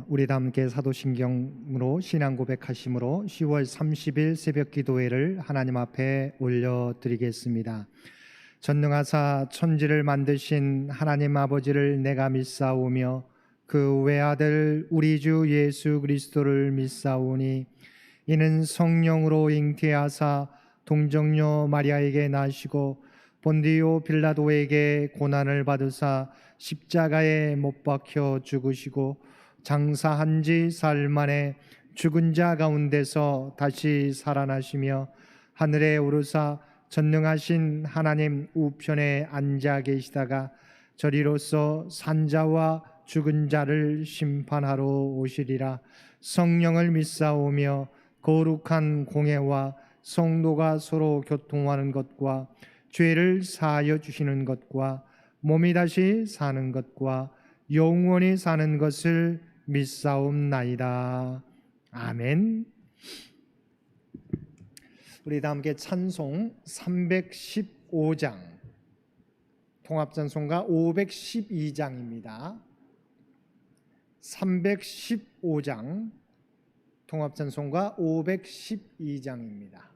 우리 다 함께 사도신경으로 신앙 고백하심으로 10월 30일 새벽 기도회를 하나님 앞에 올려드리겠습니다. 전능하사 천지를 만드신 하나님 아버지를 내가 믿사오며 그 외아들 우리 주 예수 그리스도를 믿사오니 이는 성령으로 잉태하사 동정녀 마리아에게 나시고 본디오 빌라도에게 고난을 받으사 십자가에 못 박혀 죽으시고 장사한 지 사흘 만에 죽은 자 가운데서 다시 살아나시며 하늘에 오르사 전능하신 하나님 우편에 앉아 계시다가 저리로서 산자와 죽은 자를 심판하러 오시리라. 성령을 믿사오며 거룩한 공회와 성도가 서로 교통하는 것과 죄를 사하여 주시는 것과 몸이 다시 사는 것과 영원히 사는 것을 믿사옵나이다. 아멘. 우리 다 함께 찬송 315장, 통합찬송가 512장입니다. 315장, 통합찬송가 512장입니다.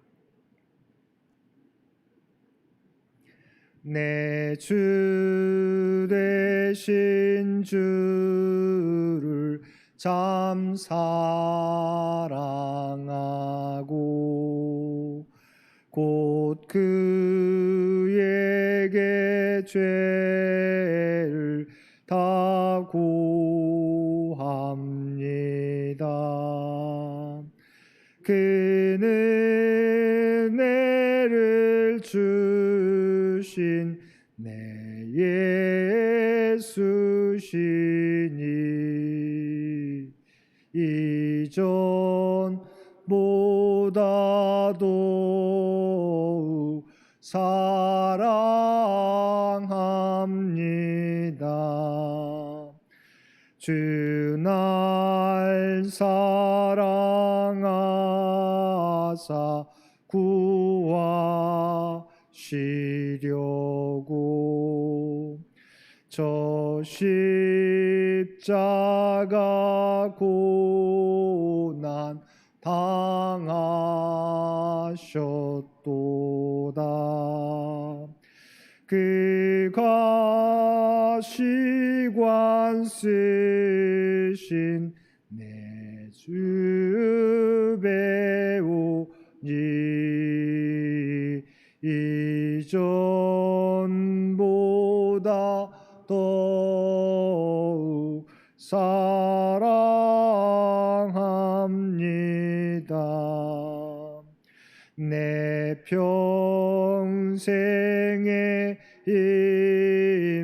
내 주 되신 주를 참 사랑하고 곧 그에게 죄를 다 고합니다. 그는 은혜를 주신 내 예수시니 이전보다도 사랑합니다. 주 날 사랑하사 구하시려고 저 십자가 고난 당하셨도다. 그 가시관 쓰신 내 주 배우니 이전보다 더욱 사랑합니다. 내 평생에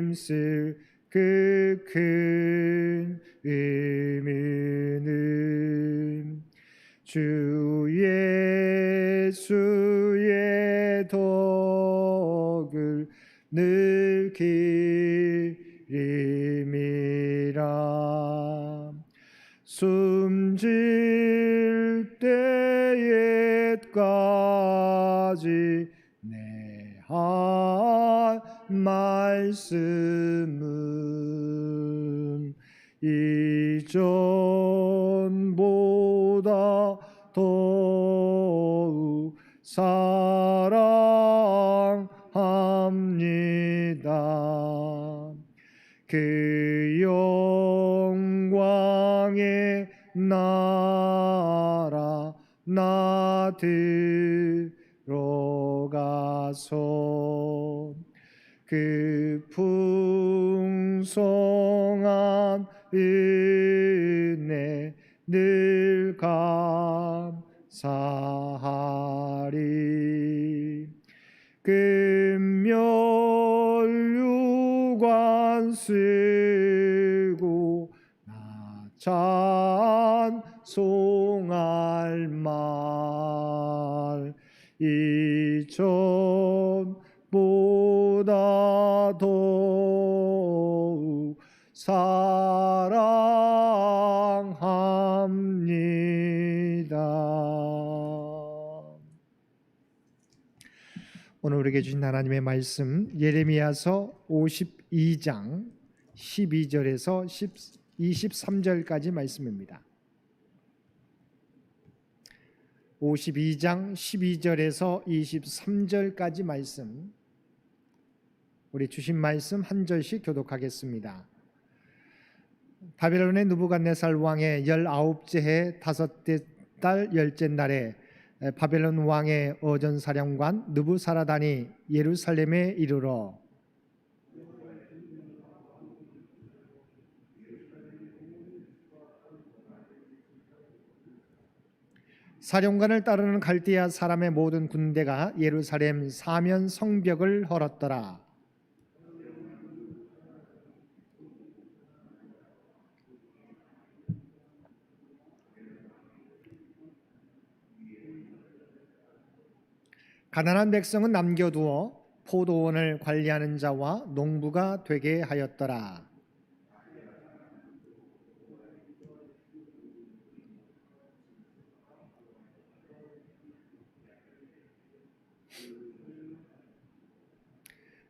힘쓸 그 큰 의미는 주 예수의 덕을 늘 기림이라. 숨질 때에까지 내 한 말씀은 이전보다 더욱 사랑합니다. 그 영광의 나라 나 들어가서 그 풍성한 은혜 늘 감사하리. 금면류관 쓰고 나 찬송할 말 이전보다 더욱 사랑합니다. 오늘 우리에게 주신 하나님의 말씀 예레미야서 52장 12절에서 23절까지 말씀입니다. 52장 12절에서 23절까지 말씀, 우리 주신 말씀 한 절씩 교독하겠습니다. 바벨론의 느부갓네살 왕의 19째 해 5째 달 10째 날에 바벨론 왕의 어전사령관 느부사라단이 예루살렘에 이르러 사령관을 따르는 갈대아 사람의 모든 군대가 예루살렘 사면 성벽을 헐었더라. 가난한 백성은 남겨두어 포도원을 관리하는 자와 농부가 되게 하였더라.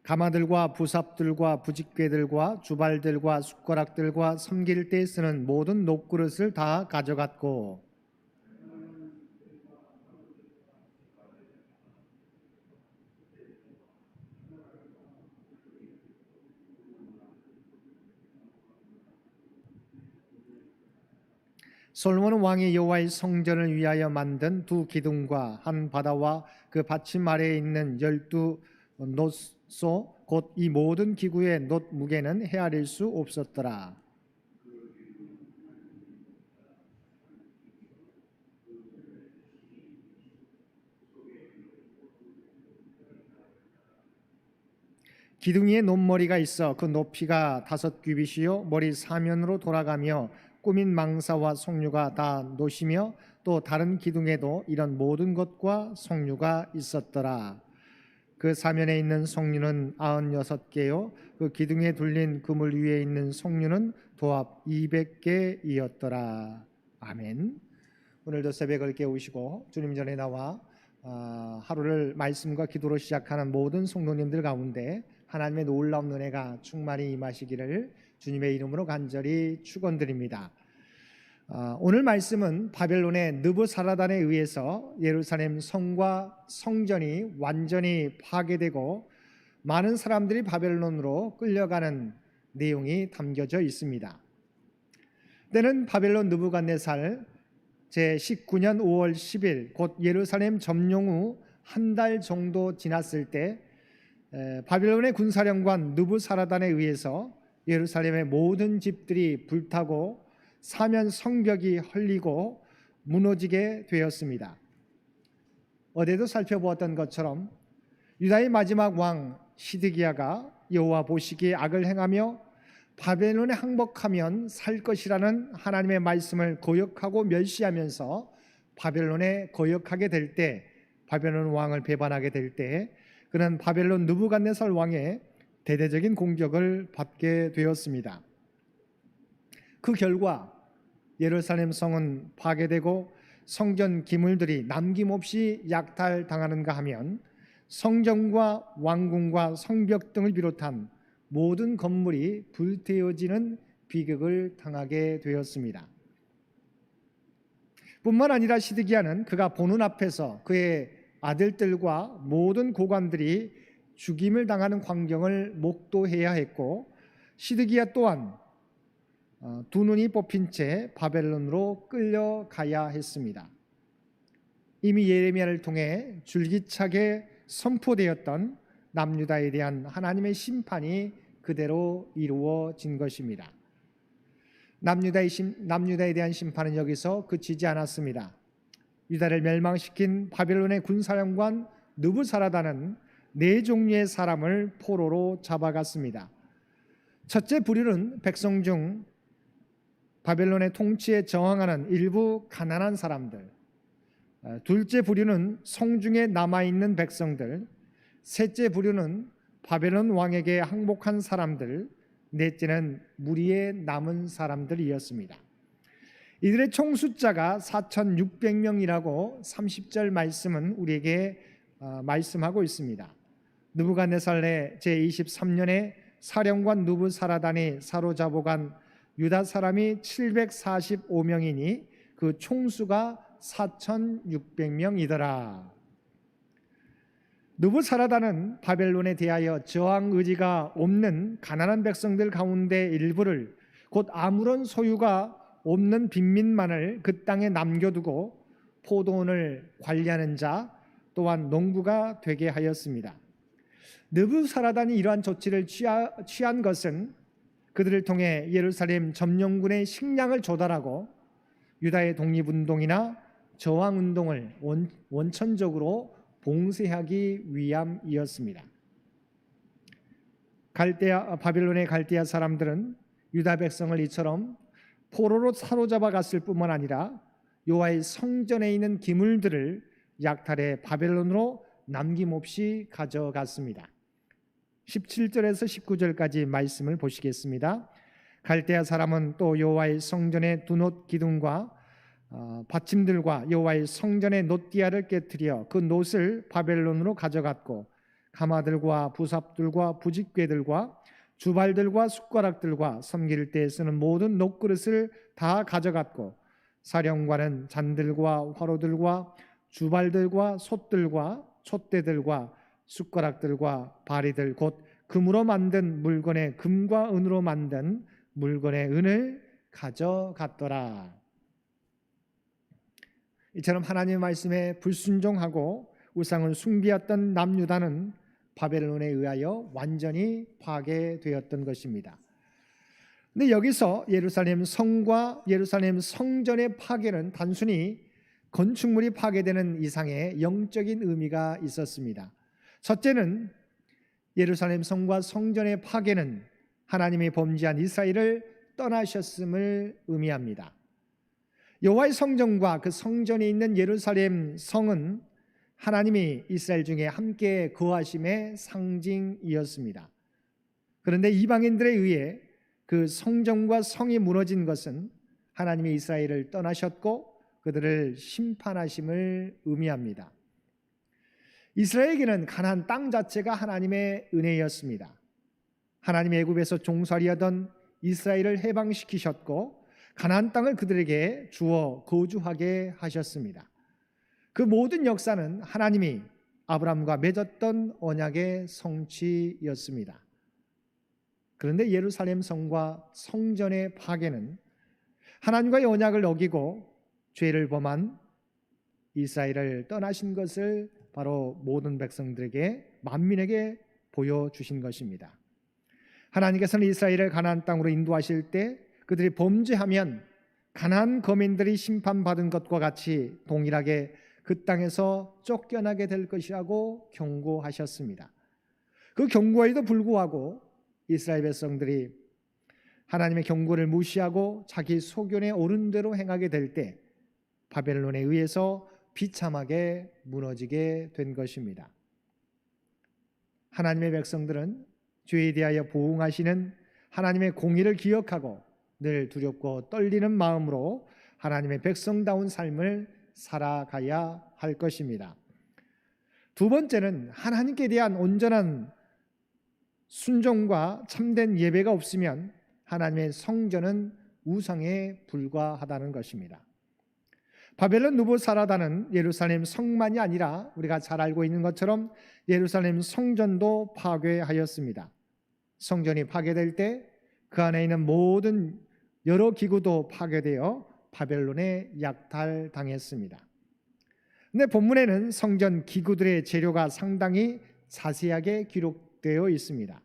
가마들과 부삽들과 부직궤들과 주발들과 숟가락들과 섬길 때 쓰는 모든 녹그릇을 다 가져갔고 솔로몬 왕이 여호와의 성전을 위하여 만든 두 기둥과 한 바다와 그 받침 아래에 있는 12 놋소 곧 이 모든 기구의 놋 무게는 헤아릴 수 없었더라. 기둥 위에 놋머리가 있어 그 높이가 5규빗이요 머리 사면으로 돌아가며 꾸민 망사와 석류가 다 놋이며 또 다른 기둥에도 이런 모든 것과 석류가 있었더라. 그 사면에 있는 석류는 96개요 그 기둥에 둘린 그물 위에 있는 석류는 도합 200개이었더라. 아멘. 오늘도 새벽을 깨우시고 주님 전에 나와 하루를 말씀과 기도로 시작하는 모든 성도님들 가운데 하나님의 놀라운 은혜가 충만히 임하시기를 주님의 이름으로 간절히 축원드립니다. 오늘 말씀은 바벨론의 느부사라단에 의해서 예루살렘 성과 성전이 완전히 파괴되고 많은 사람들이 바벨론으로 끌려가는 내용이 담겨져 있습니다. 때는 바벨론 느부갓네살 제19년 5월 10일 곧 예루살렘 점령 후 한 달 정도 지났을 때 바벨론의 군사령관 느부사라단에 의해서 예루살렘의 모든 집들이 불타고 사면 성벽이 헐리고 무너지게 되었습니다. 어제도 살펴보았던 것처럼 유다의 마지막 왕 시드기야가 여호와 보시기에 악을 행하며 바벨론에 항복하면 살 것이라는 하나님의 말씀을 거역하고 멸시하면서 바벨론에 거역하게 될 때, 바벨론 왕을 배반하게 될 때 그는 바벨론 느부갓네살 왕의 대대적인 공격을 받게 되었습니다. 그 결과 예루살렘 성은 파괴되고 성전 기물들이 남김없이 약탈당하는가 하면 성전과 왕궁과 성벽 등을 비롯한 모든 건물이 불태워지는 비극을 당하게 되었습니다. 뿐만 아니라 시드기야는 그가 보는 앞에서 그의 아들들과 모든 고관들이 죽임을 당하는 광경을 목도해야 했고 시드기야 또한 두 눈이 뽑힌 채 바벨론으로 끌려가야 했습니다. 이미 예레미야를 통해 줄기차게 선포되었던 남유다에 대한 하나님의 심판이 그대로 이루어진 것입니다. 남유다에 대한 심판은 여기서 그치지 않았습니다. 유다를 멸망시킨 바벨론의 군사령관 느부사라단은 4종류의 사람을 포로로 잡아갔습니다. 첫째 부류는 백성 중 바벨론의 통치에 저항하는 일부 가난한 사람들, 둘째 부류는 성중에 남아있는 백성들, 셋째 부류는 바벨론 왕에게 항복한 사람들, 넷째는 무리에 남은 사람들이었습니다. 이들의 총 숫자가 4,600명이라고 30절 말씀은 우리에게 말씀하고 있습니다. 느부갓네살 제23년에 사령관 느부사라단이 사로잡아간 유다 사람이 745명이니 그 총수가 4,600명이더라. 느부사라단은 바벨론에 대하여 저항 의지가 없는 가난한 백성들 가운데 일부를, 곧 아무런 소유가 없는 빈민만을 그 땅에 남겨두고 포도원을 관리하는 자 또한 농부가 되게 하였습니다. 느부사라단이 이러한 조치를 취한 것은 그들을 통해 예루살렘 점령군의 식량을 조달하고 유다의 독립운동이나 저항운동을 원천적으로 봉쇄하기 위함이었습니다. 바빌론의 갈대아 사람들은 유다 백성을 이처럼 포로로 사로잡아 갔을 뿐만 아니라 여호와의 성전에 있는 기물들을 약탈해 바벨론으로 남김없이 가져갔습니다. 17절에서 19절까지 말씀을 보시겠습니다. 갈대아 사람은 또 여호와의 성전의 두 놋 기둥과 받침들과 여호와의 성전의 놋띠아를 깨뜨려 그 놋을 바벨론으로 가져갔고 가마들과 부삽들과 부직궤들과 주발들과 숟가락들과 섬길 때 쓰는 모든 놋그릇을 다 가져갔고 사령관은 잔들과 화로들과 주발들과 솥들과 촛대들과 숟가락들과 바리들 곧 금으로 만든 물건의 금과 은으로 만든 물건의 은을 가져갔더라. 이처럼 하나님의 말씀에 불순종하고 우상을 숭배했던 남유다는 바벨론에 의하여 완전히 파괴되었던 것입니다. 근데 여기서 예루살렘 성과 예루살렘 성전의 파괴는 단순히 건축물이 파괴되는 이상의 영적인 의미가 있었습니다. 첫째는 예루살렘 성과 성전의 파괴는 하나님이 범죄한 이스라엘을 떠나셨음을 의미합니다. 여호와의 성전과 그 성전에 있는 예루살렘 성은 하나님이 이스라엘 중에 함께 거하심의 상징이었습니다. 그런데 이방인들에 의해 그 성전과 성이 무너진 것은 하나님이 이스라엘을 떠나셨고 그들을 심판하심을 의미합니다. 이스라엘에게는 가나안 땅 자체가 하나님의 은혜였습니다. 하나님의 애굽에서 종살이하던 이스라엘을 해방시키셨고 가나안 땅을 그들에게 주어 거주하게 하셨습니다. 그 모든 역사는 하나님이 아브라함과 맺었던 언약의 성취였습니다. 그런데 예루살렘 성과 성전의 파괴는 하나님과의 언약을 어기고 죄를 범한 이스라엘을 떠나신 것을 바로 모든 백성들에게 만민에게 보여주신 것입니다. 하나님께서는 이스라엘을 가나안 땅으로 인도하실 때 그들이 범죄하면 가나안 거민들이 심판받은 것과 같이 동일하게 그 땅에서 쫓겨나게 될 것이라고 경고하셨습니다. 그 경고에도 불구하고 이스라엘 백성들이 하나님의 경고를 무시하고 자기 소견에 옳은 대로 행하게 될 때 바벨론에 의해서 비참하게 무너지게 된 것입니다. 하나님의 백성들은 죄에 대하여 보응하시는 하나님의 공의를 기억하고 늘 두렵고 떨리는 마음으로 하나님의 백성다운 삶을 살아가야 할 것입니다. 두 번째는 하나님께 대한 온전한 순종과 참된 예배가 없으면 하나님의 성전은 우상에 불과하다는 것입니다. 바벨론 느부사라단은 예루살렘 성만이 아니라 우리가 잘 알고 있는 것처럼 예루살렘 성전도 파괴하였습니다. 성전이 파괴될 때 그 안에 있는 모든 여러 기구도 파괴되어 바벨론에 약탈당했습니다. 근데 본문에는 성전 기구들의 재료가 상당히 자세하게 기록되어 있습니다.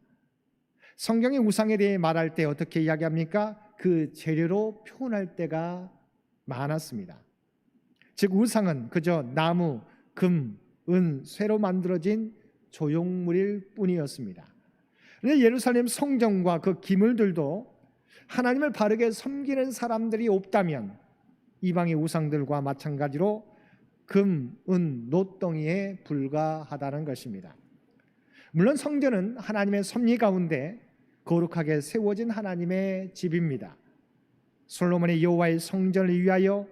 성경이 우상에 대해 말할 때 어떻게 이야기합니까? 그 재료로 표현할 때가 많았습니다. 즉 우상은 그저 나무, 금, 은, 쇠로 만들어진 조형물일 뿐이었습니다. 그런데 예루살렘 성전과 그 기물들도 하나님을 바르게 섬기는 사람들이 없다면 이방의 우상들과 마찬가지로 금, 은, 놋덩이에 불과하다는 것입니다. 물론 성전은 하나님의 섭리 가운데 거룩하게 세워진 하나님의 집입니다. 솔로몬이 여호와의 성전을 위하여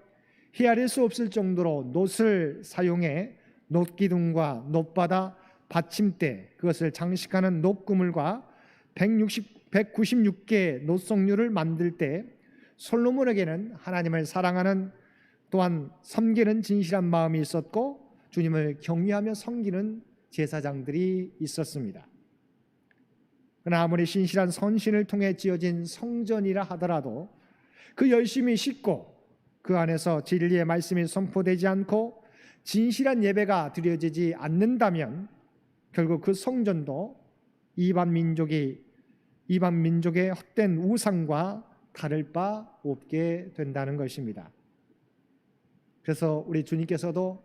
헤아릴 수 없을 정도로 놋을 사용해 놋기둥과 놋바다, 받침대, 그것을 장식하는 놋그물과 160 196개의 노석류를 만들 때 솔로몬에게는 하나님을 사랑하는 또한 섬기는 진실한 마음이 있었고 주님을 경외하며 섬기는 제사장들이 있었습니다. 그러나 아무리 신실한 선신을 통해 지어진 성전이라 하더라도 그 열심히 싣고 그 안에서 진리의 말씀이 선포되지 않고 진실한 예배가 드려지지 않는다면 결국 그 성전도 이방 민족의 헛된 우상과 다를 바 없게 된다는 것입니다. 그래서 우리 주님께서도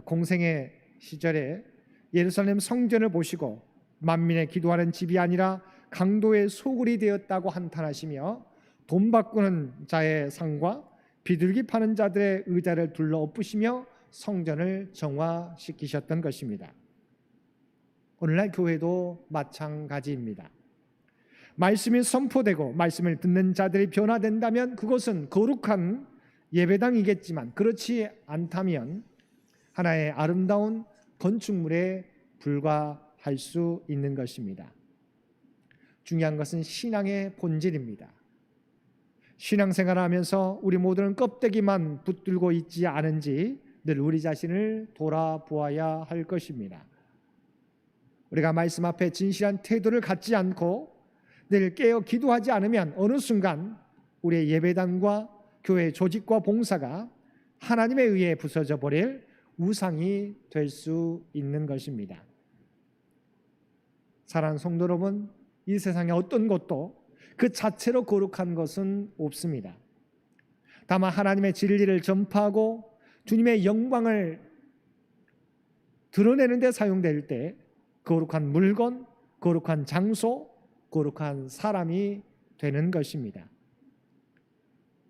공생의 시절에 예루살렘 성전을 보시고 만민의 기도하는 집이 아니라 강도의 소굴이 되었다고 한탄하시며 돈 바꾸는 자의 상과 비둘기 파는 자들의 의자를 둘러 엎으시며 성전을 정화시키셨던 것입니다. 오늘날 교회도 마찬가지입니다. 말씀이 선포되고 말씀을 듣는 자들이 변화된다면 그것은 거룩한 예배당이겠지만 그렇지 않다면 하나의 아름다운 건축물에 불과할 수 있는 것입니다. 중요한 것은 신앙의 본질입니다. 신앙생활을 하면서 우리 모두는 껍데기만 붙들고 있지 않은지 늘 우리 자신을 돌아보아야 할 것입니다. 우리가 말씀 앞에 진실한 태도를 갖지 않고 늘 깨어 기도하지 않으면 어느 순간 우리의 예배당과 교회 조직과 봉사가 하나님에 의해 부서져 버릴 우상이 될 수 있는 것입니다. 사랑하는 성도 여러분, 이 세상에 어떤 것도 그 자체로 거룩한 것은 없습니다. 다만 하나님의 진리를 전파하고 주님의 영광을 드러내는 데 사용될 때 거룩한 물건, 거룩한 장소, 거룩한 사람이 되는 것입니다.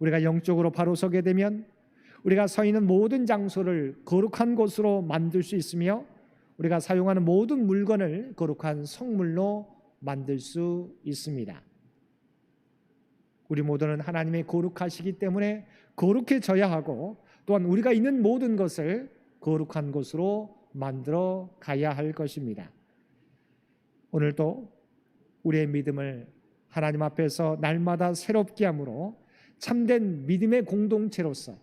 우리가 영적으로 바로 서게 되면 우리가 서 있는 모든 장소를 거룩한 곳으로 만들 수 있으며 우리가 사용하는 모든 물건을 거룩한 성물로 만들 수 있습니다. 우리 모두는 하나님의 거룩하시기 때문에 거룩해져야 하고 또한 우리가 있는 모든 것을 거룩한 곳으로 만들어 가야 할 것입니다. 오늘도 우리의 믿음을 하나님 앞에서 날마다 새롭게 함으로 참된 믿음의 공동체로서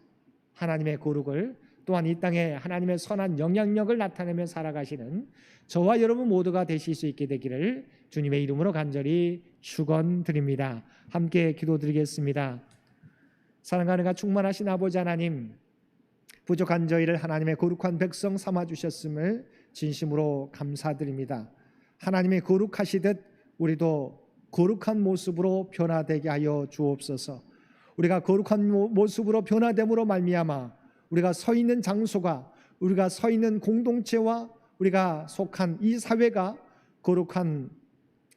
하나님의 거룩을 또한 이 땅에 하나님의 선한 영향력을 나타내며 살아가시는 저와 여러분 모두가 되실 수 있게 되기를 주님의 이름으로 간절히 축원드립니다. 함께 기도드리겠습니다. 사랑하는 충만하신 아버지 하나님, 부족한 저희를 하나님의 거룩한 백성 삼아주셨음을 진심으로 감사드립니다. 하나님의 거룩하시듯 우리도 거룩한 모습으로 변화되게 하여 주옵소서. 우리가 거룩한 모습으로 변화됨으로 말미암아 우리가 서 있는 장소가, 우리가 서 있는 공동체와 우리가 속한 이 사회가 거룩한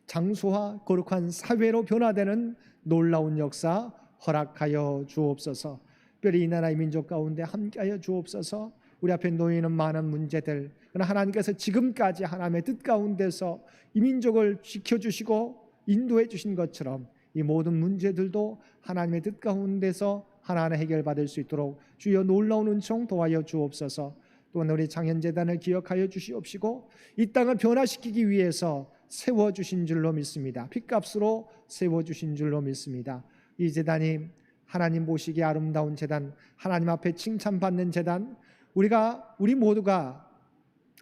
장소와 거룩한 사회로 변화되는 놀라운 역사 허락하여 주옵소서. 특별히 이 나라의 민족 가운데 함께하여 주옵소서. 우리 앞에 놓이는 많은 문제들, 그러나 하나님께서 지금까지 하나님의 뜻 가운데서 이 민족을 지켜주시고 인도해 주신 것처럼 이 모든 문제들도 하나님의 뜻 가운데서 하나하나 해결받을 수 있도록 주여 놀라운 은총 도와여 주옵소서. 또한 우리 장현재단을 기억하여 주시옵시고 이 땅을 변화시키기 위해서 세워주신 줄로 믿습니다. 핏값으로 세워주신 줄로 믿습니다. 이 재단이 하나님 보시기에 아름다운 재단, 하나님 앞에 칭찬받는 재단, 우리 모두가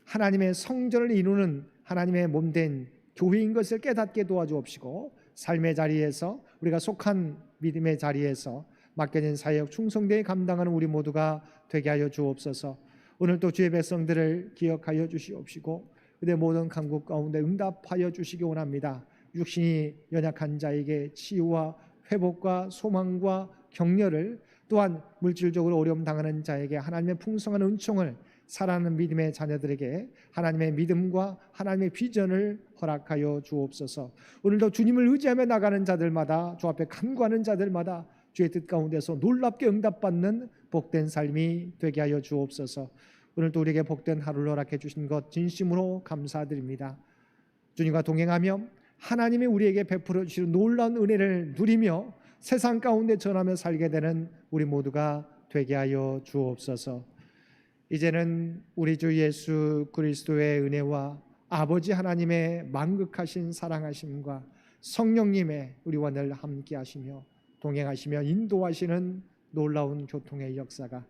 하나님의 성전을 이루는 하나님의 몸된 교회인 것을 깨닫게 도와주옵시고 삶의 자리에서 우리가 속한 믿음의 자리에서 맡겨진 사역 충성되게 감당하는 우리 모두가 되게 하여 주옵소서. 오늘도 주의 백성들을 기억하여 주시옵시고 그들의 모든 간구 가운데 응답하여 주시기 원합니다. 육신이 연약한 자에게 치유와 회복과 소망과 격려를, 또한 물질적으로 어려움 당하는 자에게 하나님의 풍성한 은총을, 살아가는 믿음의 자녀들에게 하나님의 믿음과 하나님의 비전을 허락하여 주옵소서. 오늘도 주님을 의지하며 나가는 자들마다, 주 앞에 간구하는 자들마다 주의 뜻 가운데서 놀랍게 응답받는 복된 삶이 되게 하여 주옵소서. 오늘도 우리에게 복된 하루를 허락해 주신 것 진심으로 감사드립니다. 주님과 동행하며 하나님이 우리에게 베풀어 주시는 놀라운 은혜를 누리며 세상 가운데 전하며 살게 되는 우리 모두가 되게 하여 주옵소서. 이제는 우리 주 예수 그리스도의 은혜와 아버지 하나님의 만극하신 사랑하심과 성령님의 우리와 늘 함께 하시며 동행하시며 인도하시는 놀라운 교통의 역사가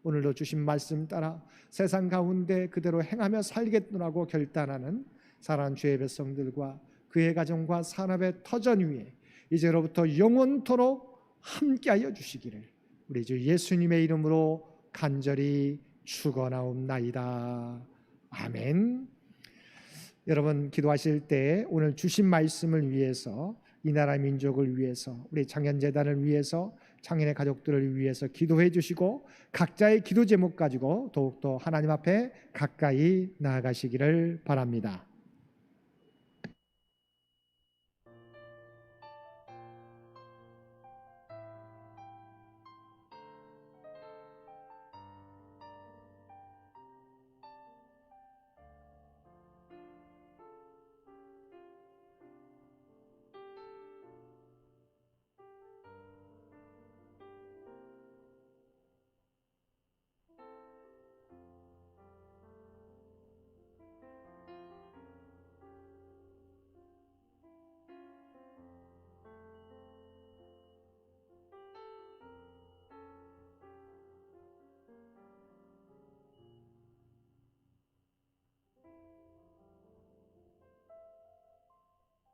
오늘도 주신 말씀 따라 세상 가운데 그대로 행하며 살겠노라고 결단하는 사랑하는 주의 백성들과 그의 가정과 산업의 터전 위에 이제로부터 영원토록 함께하여 주시기를 우리 주 예수님의 이름으로 간절히 축원하옵나이다. 아멘. 여러분 기도하실 때 오늘 주신 말씀을 위해서 이 나라 민족을 위해서 우리 창현재단을 위해서 창현의 가족들을 위해서 기도해 주시고 각자의 기도 제목 가지고 더욱더 하나님 앞에 가까이 나아가시기를 바랍니다.